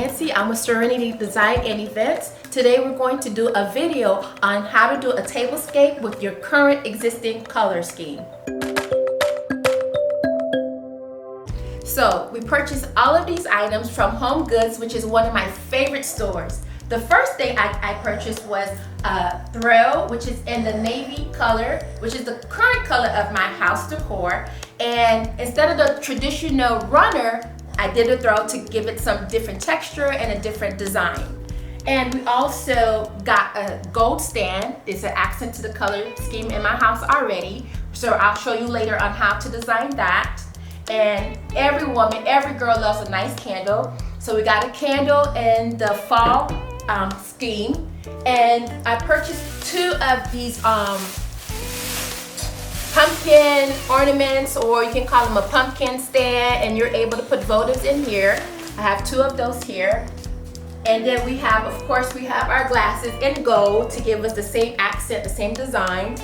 Nancy. I'm with Serenity Design and Events. Today we're going to do a video on how to do a tablescape with your current existing color scheme. So we purchased all of these items from Home Goods, which is one of my favorite stores. The first thing I purchased was a throw, which is in the navy color, which is the current color of my house decor. And instead of the traditional runner, I did a throw to give it some different texture and a different design. And we also got a gold stand. It's an accent to the color scheme in my house already. So I'll show you later on how to design that. And every woman, every girl loves a nice candle. So we got a candle in the fall scheme. And I purchased two of these pumpkin ornaments, or you can call them a pumpkin stand, and you're able to put votives in here. I have two of those here. And then we have, of course, we have our glasses in gold to give us the same accent, the same design.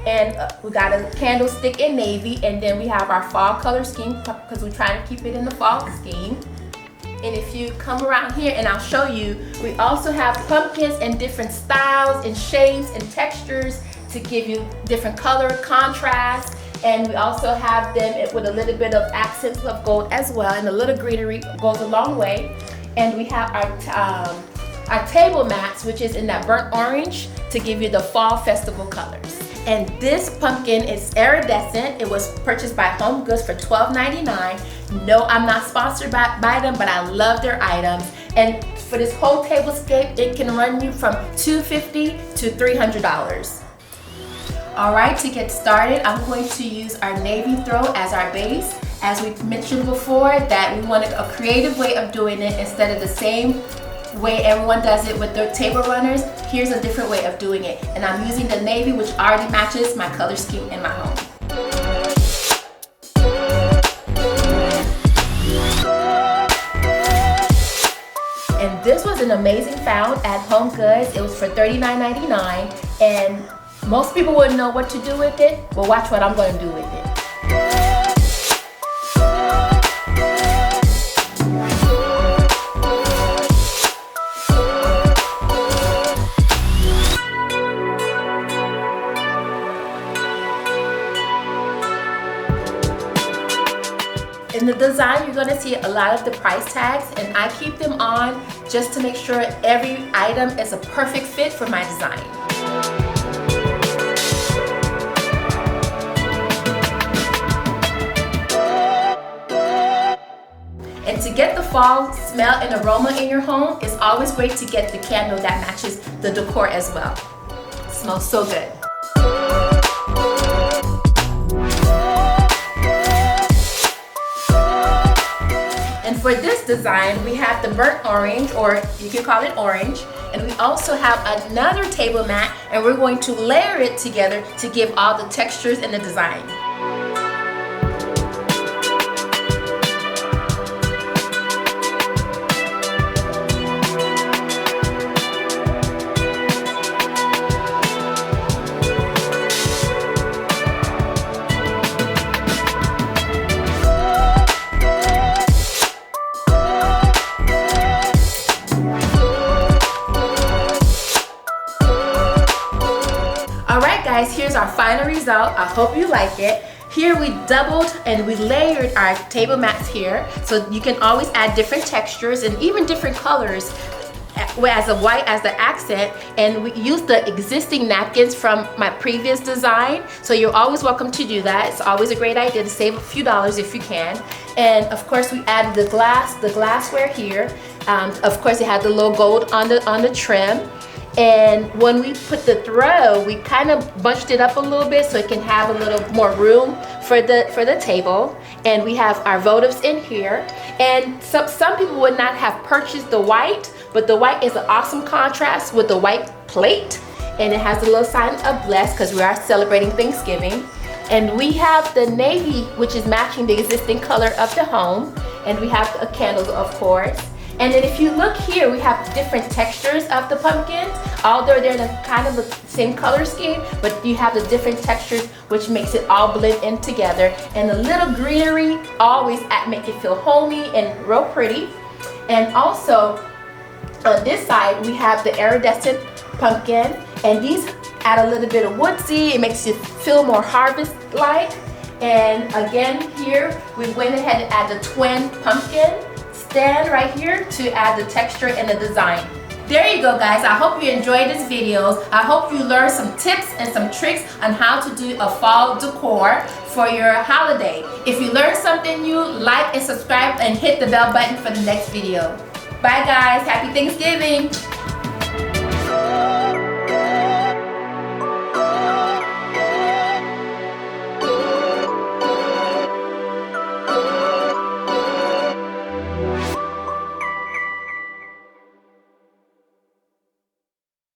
And we got a candlestick in navy, and then we have our fall color scheme because we're trying to keep it in the fall scheme. And if you come around here and I'll show you, we also have pumpkins in different styles and shapes and textures to give you different color contrast. And we also have them with a little bit of accents of gold as well, and a little greenery goes a long way. And we have our table mats, which is in that burnt orange to give you the fall festival colors. And this pumpkin is iridescent. It was purchased by Home Goods for $12.99. No, I'm not sponsored by them, but I love their items. And for this whole tablescape, it can run you from $250 to $300. All right, to get started, I'm going to use our navy throw as our base. As we mentioned before, that we wanted a creative way of doing it instead of the same way everyone does it with their table runners. Here's a different way of doing it. And I'm using the navy, which already matches my color scheme in my home. And this was an amazing found at Home Goods. It was for $39.99. And most people wouldn't know what to do with it. Well, watch what I'm going to do with it. In the design, you're going to see a lot of the price tags, and I keep them on just to make sure every item is a perfect fit for my design. And to get the fall smell and aroma in your home, it's always great to get the candle that matches the decor as well. It smells so good. And for this design, we have the burnt orange, or you can call it orange, and we also have another table mat, and we're going to layer it together to give all the textures and the design. Alright guys, here's our final result. I hope you like it. Here we doubled and we layered our table mats here, so you can always add different textures and even different colors as a white as the accent. And we used the existing napkins from my previous design, so you're always welcome to do that. It's always a great idea to save a few dollars if you can. And of course we added the glassware here. Of course it had the little gold on the trim. And when we put the throw, we kind of bunched it up a little bit so it can have a little more room for the table. And we have our votives in here. And some people would not have purchased the white, but the white is an awesome contrast with the white plate. And it has a little sign of blessed because we are celebrating Thanksgiving. And we have the navy, which is matching the existing color of the home. And we have the candles, of course. And then if you look here, we have different textures of the pumpkins. Although they're the kind of the same color scheme, but you have the different textures, which makes it all blend in together. And the little greenery always make it feel homey and real pretty. And also, On this side, we have the iridescent pumpkin, and these add a little bit of woodsy. It makes you feel more harvest-like. And again, here we went ahead and add the twin pumpkin stand right here to add the texture and the design. There you go, guys. I hope you enjoyed this video. I hope you learned some tips and some tricks on how to do a fall decor for your holiday. If you learned something new, like and subscribe and hit the bell button for the next video. Bye, guys. Happy Thanksgiving.